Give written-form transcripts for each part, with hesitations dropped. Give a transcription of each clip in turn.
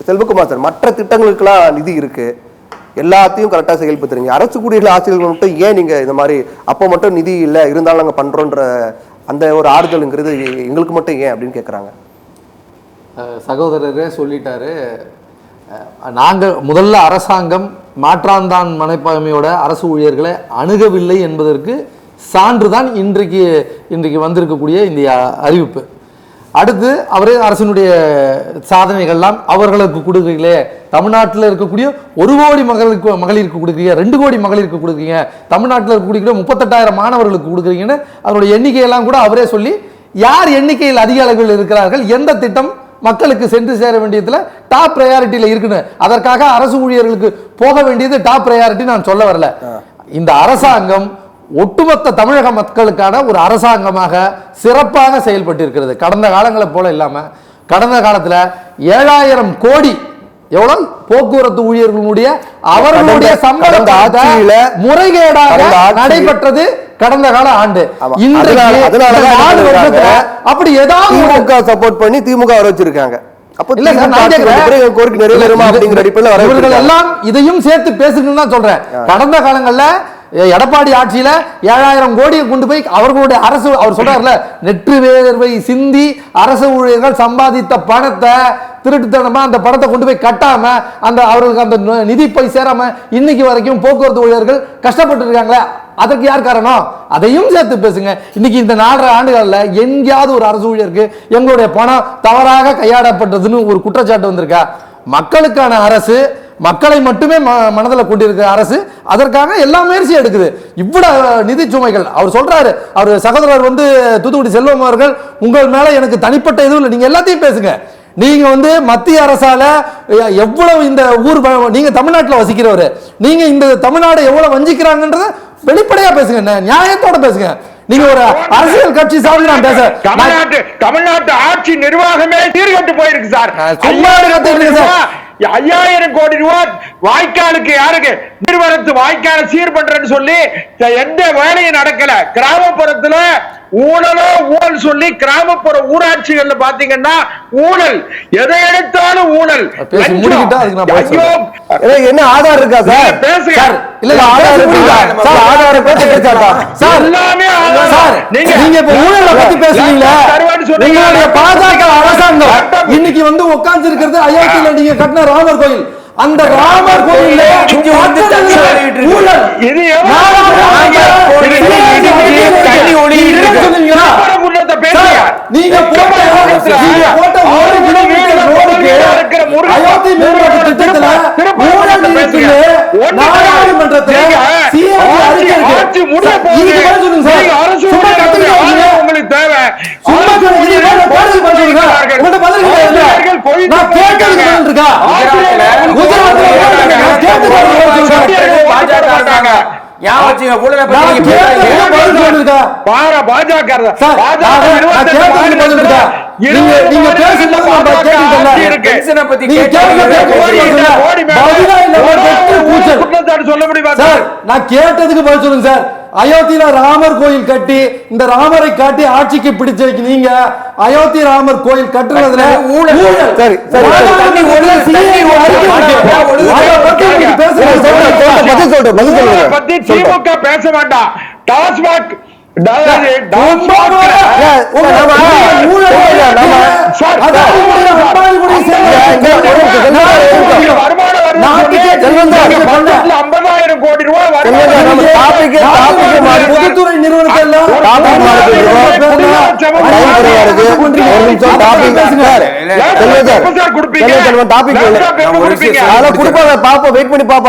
Selvakumar sir, மற்ற திட்டங்களுக்கெல்லாம் நிதி இருக்கு, எல்லாத்தையும் கரெக்டாக செயல்படுத்துறீங்க, அரசு குடியிருக்கிற ஆசிரியர்கள் மட்டும் ஏன் நீங்க இந்த மாதிரி அப்போ மட்டும் நிதி இல்லை இருந்தாலும் நாங்கள் பண்றோன்ற அந்த ஒரு ஆறுதல்ங்கிறது எங்களுக்கு மட்டும் ஏன் அப்படின்னு கேட்குறாங்க. சகோதரரே சொல்லிட்டாரு. நாங்கள் முதல்ல அரசாங்கம் மாற்றாந்தான் மனப்பான்மையோட அரசு ஊழியர்களை அணுகவில்லை என்பதற்கு சான்றுதான் இன்றைக்கு வந்திருக்கக்கூடிய இந்த அறிவிப்பு. அடுத்து அவரே அரசினுடைய சாதனைகள்லாம் அவர்களுக்கு கொடுக்குறீங்களே, தமிழ்நாட்டில் இருக்கக்கூடிய 1 கோடி மகளிருக்கு கொடுக்குறீங்க, 2 கோடி மகளிருக்கு கொடுக்குறீங்க, தமிழ்நாட்டில் இருக்கக்கூடிய 38,000 மாணவர்களுக்கு கொடுக்குறீங்கன்னு அவருடைய எண்ணிக்கையெல்லாம் கூட அவரே சொல்லி யார் எண்ணிக்கையில் அதிக அளவில் இருக்கிறார்கள், எந்த திட்டம் மக்களுக்கு சென்று சேர வேண்டியதுல டாப் ப்ரையாரிட்டியில் இருக்குன்னு, அதற்காக அரசு ஊழியர்களுக்கு போக வேண்டியது டாப் ப்ரையாரிட்டி நான் சொல்ல வரல. இந்த அரசாங்கம் ஒட்டுமொத்த தமிழக மக்களுக்கான ஒரு அரசாங்கமாக சிறப்பாக செயல்பட்டு இருக்கிறது. கடந்த காலங்களை போல இல்லாம கடந்த காலத்துல 7,000 கோடி எவ்வளவு போக்குவரத்து ஊழியர்களுடைய அவர்களுடைய சம்பளத்தை முறைகேடாக நடைபெற்றது கடந்த கால ஆண்டு. அப்படி ஏதாவது சப்போர்ட் பண்ணி திமுக வர வச்சிருக்காங்க. இதையும் சேர்த்து பேசுங்கன்னு தான் சொல்றேன். கடந்த காலங்கள்ல எடப்பாடி ஆட்சியில 7,000 கோடியை கொண்டு போய் அவர்களுடைய அரசு, அவர் சொல்றாருல, நெற்று வேர்வை சிந்தி அரசு ஊழியர்கள் சம்பாதித்த பணத்தை திருட்டுத்தனமா அந்த பணத்தை கொண்டு போய் கட்டாம அந்த அவர்களுக்கு அந்த நிதி போய் சேராம இன்னைக்கு வரைக்கும் போக்குவரத்து ஊழியர்கள் கஷ்டப்பட்டு இருக்காங்களே, அதற்கு யார் காரணம்? அதையும் சேர்த்து பேசுங்க. இன்னைக்கு இந்த 4.5 ஆண்டுகள்ல எங்கேயாவது ஒரு அரசு ஊழியருக்கு எங்களுடைய பணம் தவறாக கையாடப்பட்டதுன்னு ஒரு குற்றச்சாட்டு வந்திருக்கா? மக்களுக்கான அரசு, மக்களை மட்டுமே மனதில் கொண்டிருக்கிற அரசு அதற்காக எல்லா முயற்சியும் எடுக்குது. இவ்வளவு நிதி சுமைகள் அவர் சொல்றாரு. அவர் சகோதரர் தூத்துக்குடி செல்வம் அவர்கள், உங்கள் மேல எனக்கு தனிப்பட்ட எதுவும் இல்லை, நீங்க எல்லாத்தையும் பேசுங்க. நீங்க மத்திய அரசால எவ்வளவு இந்த ஊர், நீங்க தமிழ்நாட்டில் வசிக்கிறவரு, நீங்க இந்த தமிழ்நாடு எவ்வளவு வஞ்சிக்கிறாங்கன்றத வெளிப்படையா பேசுங்க, நியாயத்தோட பேசுங்க. நீங்க ஒரு அரசியல் கட்சி சார்ந்து நான் பேச, தமிழ்நாட்டு ஆட்சி நிர்வாகமே சீர்கெட்டு போயிருக்கு சார். 5,000 கோடி ரூபாய் வாய்க்காலுக்கு யாருக்கு நிறுவனத்து வாய்க்கால சீர் பண்றேன்னு சொல்லி எந்த வேலையும் நடக்கல. கிராமப்புறத்துல ஊழல் சொல்லி கிராமப்புற ஊராட்சிகள்ல பாத்தீங்கன்னா ஊழல், எதை எடுத்தாலும் ஊழல். என்ன ஆதார் இருக்கா சார்? பேசுங்க. பாஜக அரசாங்கம் இன்னைக்கு உட்கார்ந்து இருக்கிறது அயோத்தியில நீங்க கட்டின ராமர் கோயில், அந்த ராமர் கோயில் நீங்க போட்ட 1 கிலோமீட்டர் ரோடுக்கு அயோத்தி மேம்பாட்டு திட்டத்துல ஊழல் இருக்குன்னு நாடாளுமன்றத்துல உங்களுக்கு தேவை கேட்டதுக்கு பதில் சொல்லுங்க சார். அயோத்தியில ராமர் கோயில் கட்டி இந்த ராமரை காட்டி ஆட்சிக்கு பிடிச்ச நீங்க அயோத்தி ராமர் கோயில் கட்டுறதுல பத்தி திமுக பேச வேண்டாம். டாஸ்மாக் கோடி ரூபாய் பொதுத்துறை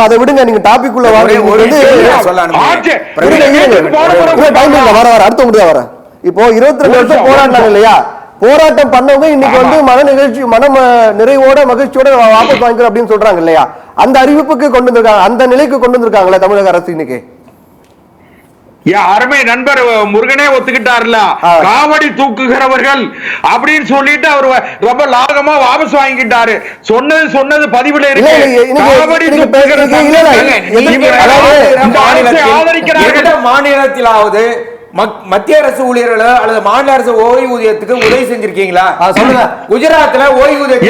அதை விடுங்க, நீங்க டாபிக் உள்ள வர. இப்போ 22 வருஷம் போராட்டம் இல்லையா, போராட்டம் பண்ணவங்க இன்னைக்கு மன நிறைவோட மகிழ்ச்சியோட வாபஸ் வாங்கிக்கிறோம் அப்படின்னு சொல்றாங்க இல்லையா, அந்த அறிவிப்புக்கு கொண்டு வந்திருக்காங்க, அந்த நிலைக்கு கொண்டு வந்திருக்காங்களே தமிழக அரசு இன்னைக்கு. அருமை நண்பர் முருகனே ஒத்துக்கிட்டார்ல, காவடி தூக்குகிறவர்கள் அப்படின்னு சொல்லிட்டு அவர் ரொம்ப லாகமா வாபஸ் வாங்கிட்டாரு. சொன்னது பதிவுல இருக்கு. மாநிலத்திலாவது மத்திய அரசு ஊழியர்களோ அல்லது மாநில அரசு ஓய்வூதியத்துக்கு உதவி செஞ்சிருக்கீங்களா? சொல்லுங்க. குஜராத்ல ஓய்வூதியம்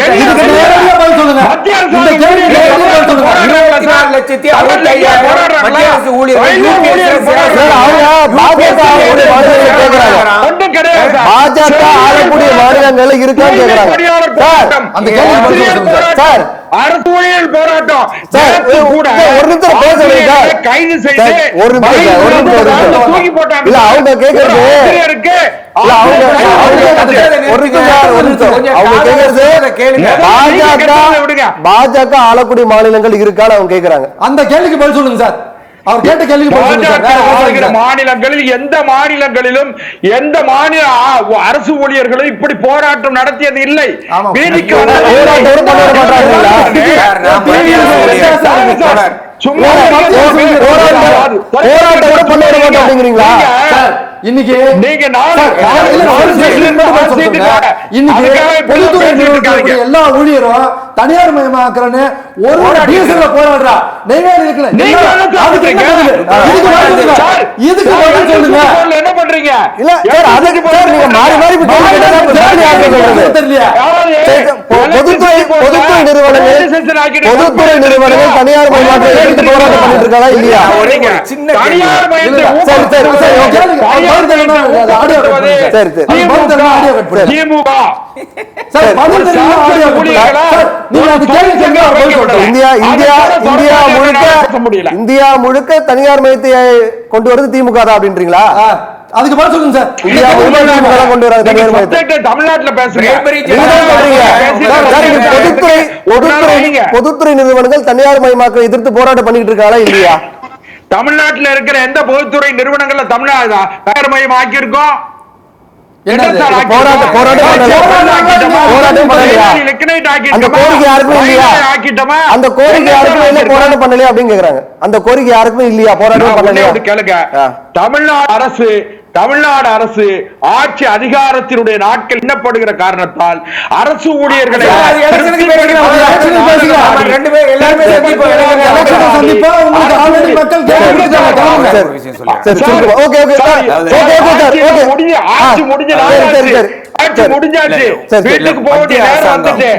1,65,000 மத்திய அரசு ஊழியர்கள் சார், அவங்க பாஜக ஆளக்கூடிய மாநிலங்களை கேட்கிறாங்க. ஒன்றும் கிடையாது சார். பாஜக ஆளக்கூடிய மாநிலங்கள்ல இருக்கான்னு கேட்கிறாங்க. சார், அந்த கேள்விக்கு பதில் சொல்லுங்க சார். சார், அரசு ஊழியர் போராட்டம் சார், நேத்து கூட ஒரு நிமிஷம் பேசுறீங்க சார். கைது சார், செய்து ஒரு நிமிஷம், ஒரு நிமிஷம். தூக்கி போட்டாங்க. இல்ல, அவங்க கேட்கறது ஆசிரியருக்கு இல்ல, அவங்க ஒரு நிமிஷம் சார், ஒரு நிமிஷம். அவங்க கேட்கறது பாஜக ஆளக்கூடிய மாநிலங்கள் இருக்கான்னு அவங்க கேட்கறாங்க. அந்த கேள்விக்கு பதில் சொல்லுங்க சார். அவர் கேட்ட கேள்விக்கு பதில் சொல்லுங்க சார். வேற பாஜக பேசாதீங்க சார். மாநிலங்களில் எந்த மாநிலங்களிலும் எந்த மாநில அரசு ஊழியர்களும் இப்படி போராட்டம் நடத்தியது இல்லை. ஆமா. வீதிக்கு போராட்டம் பண்ண மாட்டாங்களா? சும்மா போராட்டம் கூட பண்ண விட மாட்டோம் அப்படிங்கிறீங்களா? சார், இன்னைக்கு நீங்க நாலு பொதுத்துறை நிறுவனத்தில் எல்லா ஊழியரும் தனியார் மயமாக்குறன்னு ஒரு டீசல்ல போராடுறா. நெய்வேலி இருக்குல்ல, இதுக்கு பதில் சொல்லுங்க. என்ன பண்றீங்க? இல்ல சார், அதுக்கு சார் நீங்க மாறி மாறி கேள்வி கேட்டா எப்படி ஆன்சர் சொல்றது? தெரியலையா? பொதுத்துறை நிறுவனங்கள் தனியார் மயமாக்கத்தை எதிர்த்து போராட்டம் பண்ணிட்டு இருக்காங்களா இல்லையா? தனியார் மயத்தை சரி, சரி, சரி, ஓகே. சரி, சரி. திமுக சார், பதில் தெரியுமா? ஆடியோ கொடுங்க. சார், நீங்க அந்த கேள்வி கேட்க பதில் சொல்லுங்க. இந்தியா முழுக்க தனியார் மயத்தை கொண்டு வருது திமுக தான் அப்படின்றீங்களா? அதுக்கு பதில் சொல்லுங்க சார். இந்தியா முழுக்க திமுக தான் கொண்டு வராது தனியார் மயத்தை. தமிழ்நாட்டுல பேசுறீங்க. பொதுத்துறை நிறுவனங்கள் தனியார் மயமாக்க எதிர்த்து போராட்டம் பண்ணிட்டு இருக்காங்களா இல்லையா? தமிழ்நாட்டுல இருக்கிற எந்த பொதுத்துறை நிறுவனங்கள்ல தமிழ்நாடு தயார் மையம் ஆக்கியிருக்கோம்? போராட்டம் பண்ணலையா? அந்த கோரிக்கை யாருக்குமே இல்லையா? அந்த கோரிக்கை யாருக்குமே இல்ல, போராட்டம் பண்ணலையா அப்படின்னு கேக்குறாங்க. அந்த கோரிக்கை யாருக்குமே இல்லையா, போராட்டம் பண்ணலையா? கேளுங்க. தமிழ்நாடு அரசு ஆட்சி அதிகாரத்தினுடைய நாட்கள் எண்ணப்படுகிற காரணத்தால் அரசு ஊழியர்களை ஆட்சி முடிஞ்சாச்சு, வீட்டுக்கு போக வேண்டிய நேரம் வந்துச்சு.